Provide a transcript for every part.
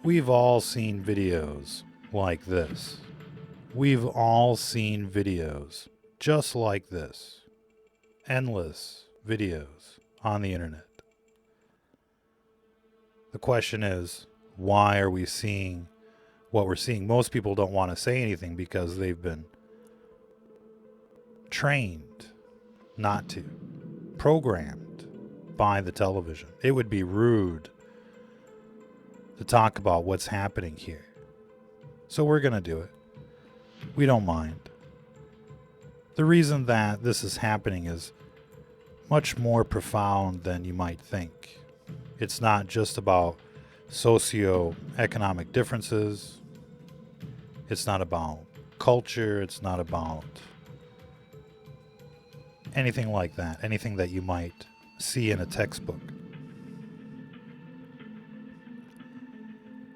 We've all seen videos like this. We've all seen videos just like this. Endless videos on the internet. The question is, why are we seeing what we're seeing? Most people don't want to say anything because they've been trained not to, programmed by the television. It would be rude to talk about what's happening here. So we're going to do it. We don't mind. The reason that this is happening is much more profound than you might think. It's not just about socio-economic differences. It's not about culture. It's not about anything like that. Anything that you might see in a textbook.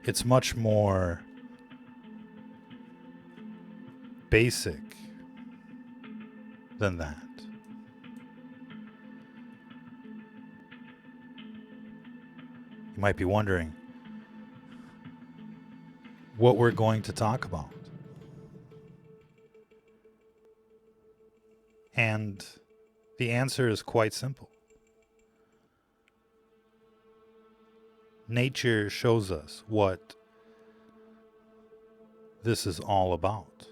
It's much more basic than that. You might be wondering what we're going to talk about. And the answer is quite simple. Nature shows us what this is all about.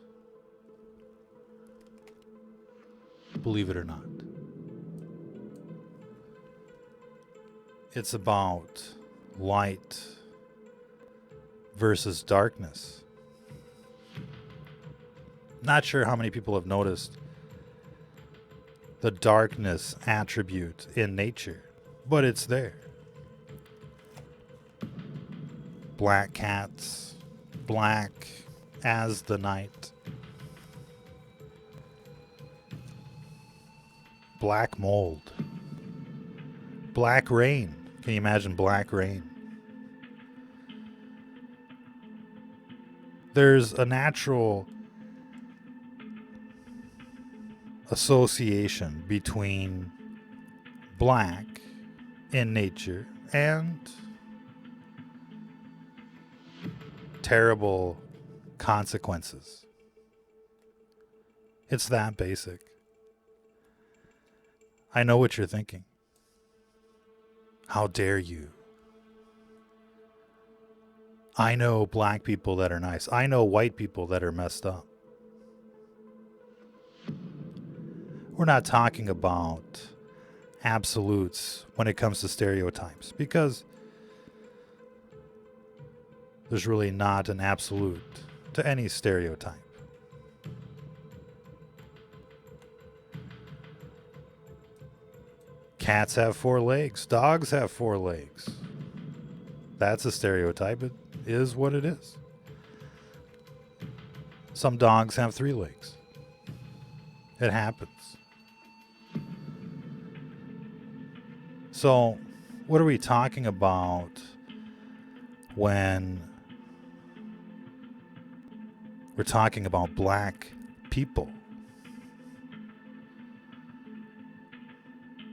Believe it or not. It's about light versus darkness. Not sure how many people have noticed the darkness attribute in nature, but it's there. Black cats, black as the night. Black mold. Black rain. Can you imagine black rain? There's a natural association between black in nature and terrible consequences. It's that basic. I know what you're thinking. How dare you? I know black people that are nice. I know white people that are messed up. We're not talking about absolutes when it comes to stereotypes, because there's really not an absolute to any stereotype. Cats have 4 legs. Dogs have 4 legs. That's a stereotype. It is what it is. Some dogs have 3 legs. It happens. So, what are we talking about when we're talking about black people?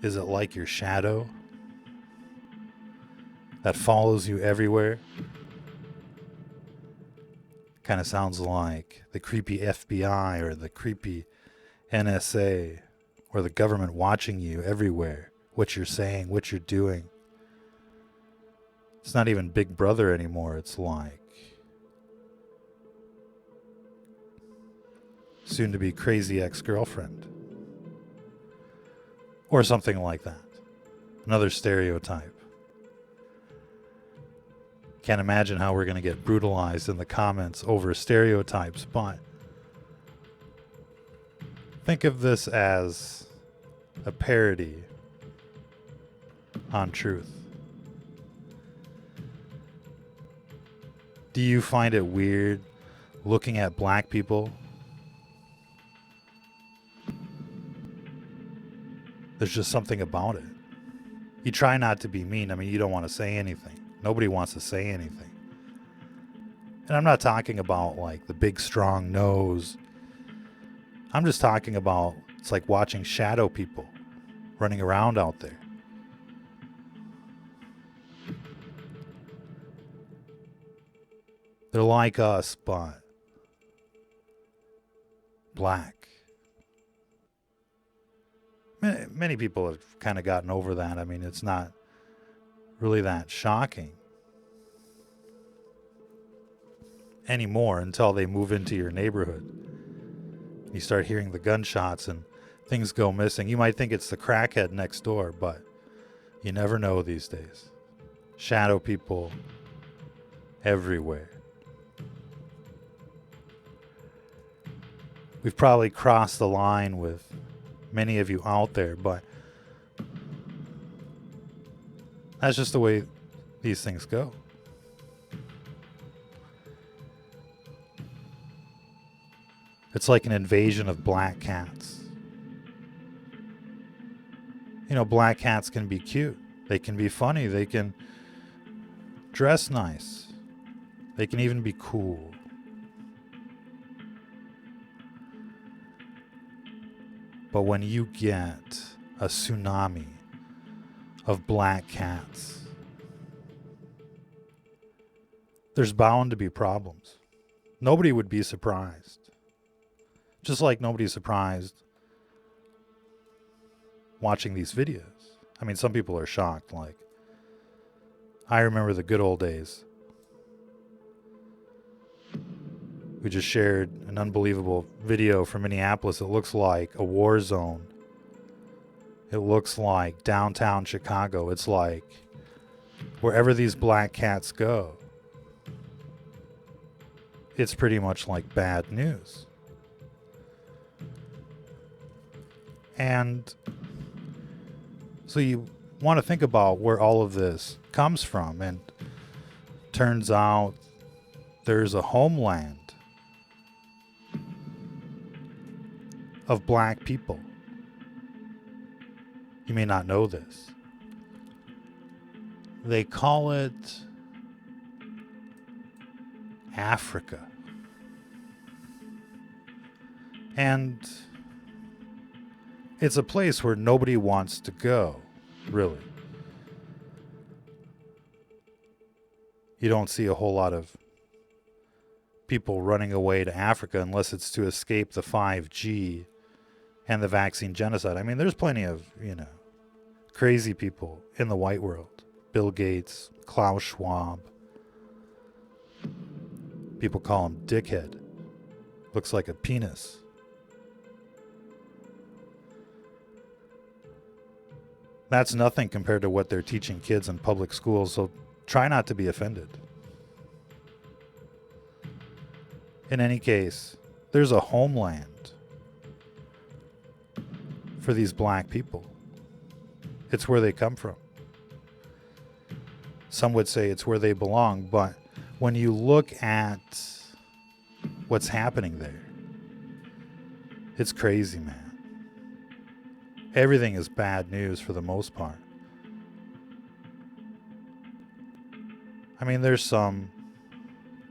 Is it like your shadow that follows you everywhere? Kind of sounds like the creepy FBI or the creepy NSA or the government watching you everywhere. What you're saying, what you're doing. It's not even Big Brother anymore. It's like soon to be crazy ex-girlfriend. Or something like that. Another stereotype. Can't imagine how we're going to get brutalized in the comments over stereotypes, but think of this as a parody on truth. Do you find it weird looking at black people? There's just something about it. You try not to be mean. I mean, you don't want to say anything. Nobody wants to say anything. And I'm not talking about like the big strong nose. I'm just talking about, it's like watching shadow people running around out there. They're like us, but black. Many people have kind of gotten over that. I mean, it's not really that shocking anymore until they move into your neighborhood. You start hearing the gunshots and things go missing. You might think it's the crackhead next door, but you never know these days. Shadow people everywhere. We've probably crossed the line with many of you out there, but that's just the way these things go. It's like an invasion of black cats. You know, black cats can be cute. They can be funny. They can dress nice. They can even be cool. But when you get a tsunami of black cats, there's bound to be problems. Nobody would be surprised. Just like nobody's surprised watching these videos. I mean, some people are shocked. Like, I remember the good old days. We just shared an unbelievable video from Minneapolis. It looks like a war zone. It looks like downtown Chicago. It's like wherever these black cats go, it's pretty much like bad news. And so you want to think about where all of this comes from. And turns out there's a homeland of black people. You may not know this. They call it Africa. And it's a place where nobody wants to go, really. You don't see a whole lot of people running away to Africa unless it's to escape the 5G and the vaccine genocide. I mean, there's plenty of, crazy people in the white world. Bill Gates, Klaus Schwab. People call him dickhead. Looks like a penis. That's nothing compared to what they're teaching kids in public schools, so try not to be offended. In any case, there's a homeland for these black people. It's where they come from. Some would say it's where they belong, but when you look at what's happening there, it's crazy, man. Everything is bad news for the most part. I mean, there's some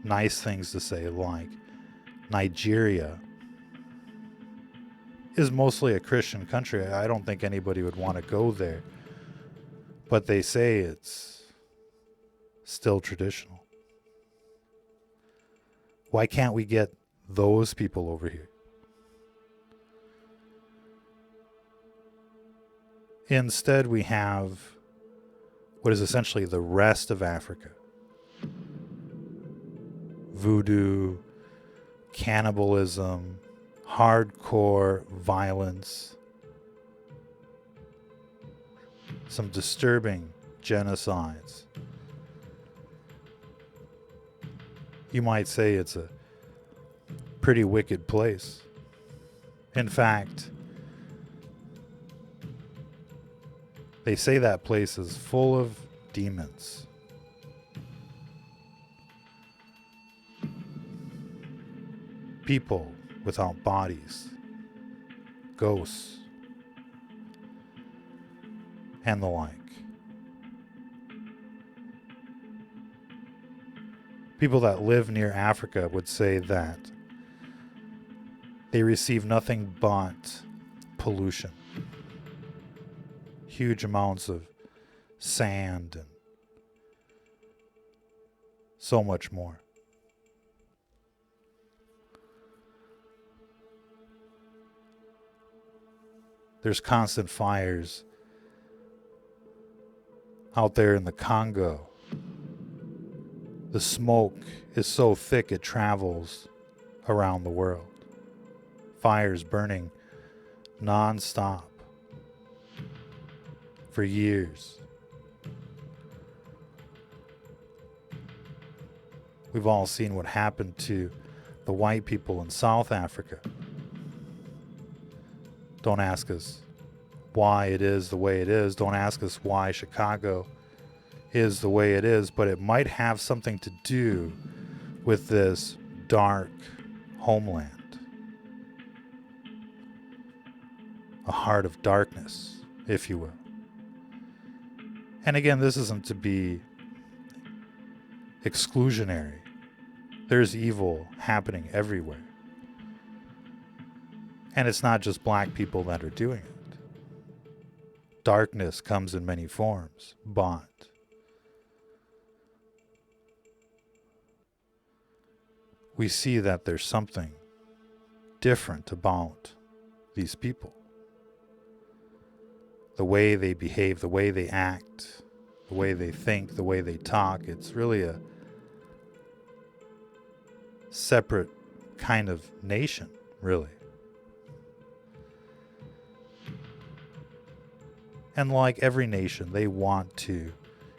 nice things to say, like Nigeria is mostly a Christian country. I don't think anybody would want to go there. But they say it's still traditional. Why can't we get those people over here? Instead, we have what is essentially the rest of Africa. Voodoo, cannibalism, hardcore violence, some disturbing genocides. You might say it's a pretty wicked place. In fact, they say that place is full of demons. People without bodies, ghosts, and the like. People that live near Africa would say that they receive nothing but pollution. Huge amounts of sand and so much more. There's constant fires out there in the Congo. The smoke is so thick it travels around the world. Fires burning non-stop for years. We've all seen what happened to the white people in South Africa. Don't ask us why it is the way it is. Don't ask us why Chicago is the way it is, but it might have something to do with this dark homeland. A heart of darkness, if you will. And again, this isn't to be exclusionary. There's evil happening everywhere. And it's not just black people that are doing it. Darkness comes in many forms, but we see that there's something different about these people. The way they behave, the way they act, the way they think, the way they talk, it's really a separate kind of nation, really. And like every nation, they want to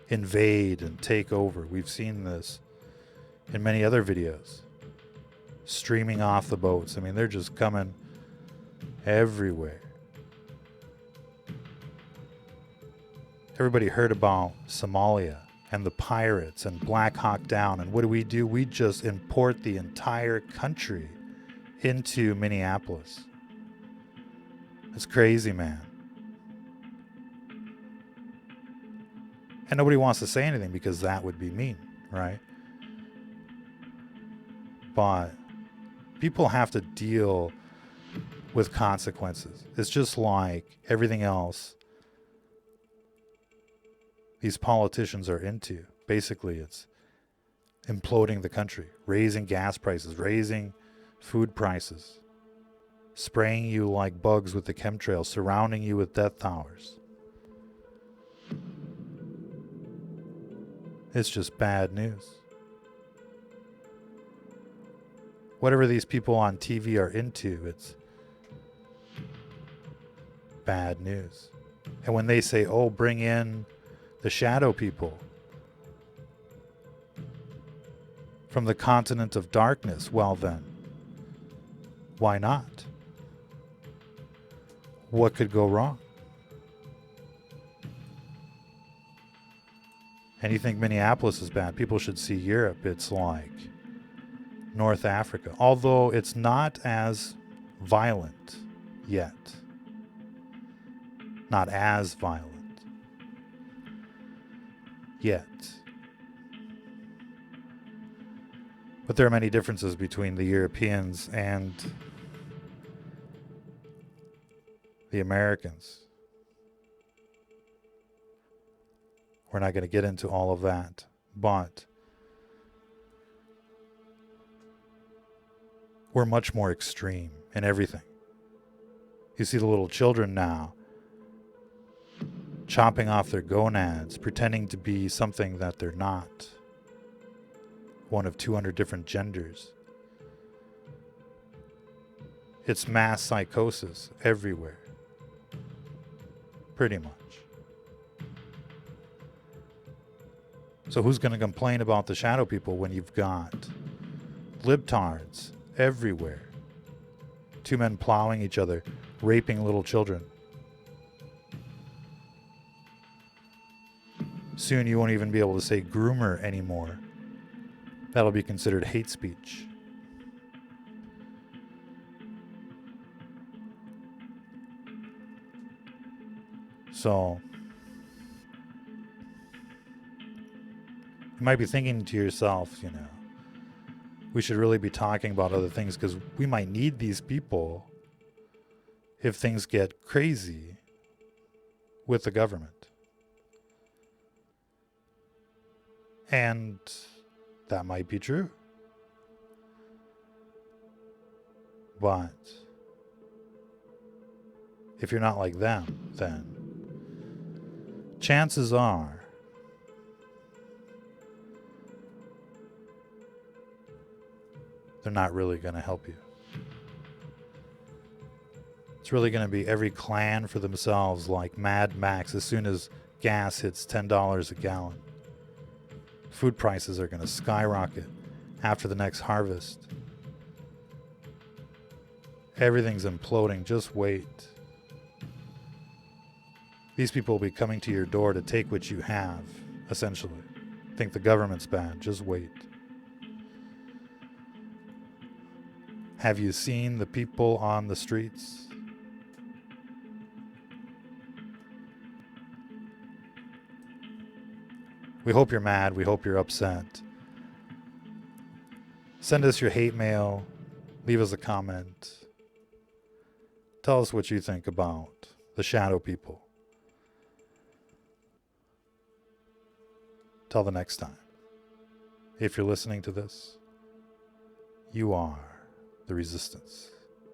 invade and take over. We've seen this in many other videos. Streaming off the boats. I mean, they're just coming everywhere. Everybody heard about Somalia and the pirates and Black Hawk Down. And what do? We just import the entire country into Minneapolis. It's crazy, man. And nobody wants to say anything because that would be mean, right? But people have to deal with consequences. It's just like everything else these politicians are into. Basically, it's imploding the country, raising gas prices, raising food prices, spraying you like bugs with the chemtrails, surrounding you with death towers. It's just bad news. Whatever these people on TV are into, it's bad news. And when they say, oh, bring in the shadow people from the continent of darkness, well then, why not? What could go wrong? And you think Minneapolis is bad, people should see Europe. It's like North Africa, although it's not as violent yet. Not as violent yet. But there are many differences between the Europeans and the Americans. We're not going to get into all of that, but we're much more extreme in everything. You see the little children now chopping off their gonads, pretending to be something that they're not. One of 200 different genders. It's mass psychosis everywhere. Pretty much. So who's going to complain about the shadow people when you've got libtards everywhere? Two men plowing each other, raping little children. Soon you won't even be able to say groomer anymore. That'll be considered hate speech. So, you might be thinking to yourself, you know, we should really be talking about other things because we might need these people if things get crazy with the government. And that might be true. But if you're not like them, then chances are they're not really going to help you. It's really going to be every clan for themselves, like Mad Max. As soon as gas hits $10 a gallon, food prices are going to skyrocket after the next harvest. Everything's imploding. Just wait. These people will be coming to your door to take what you have, essentially. Think the government's bad. Just wait. Have you seen the people on the streets? We hope you're mad. We hope you're upset. Send us your hate mail. Leave us a comment. Tell us what you think about the shadow people. Till the next time. If you're listening to this, you are the resistance.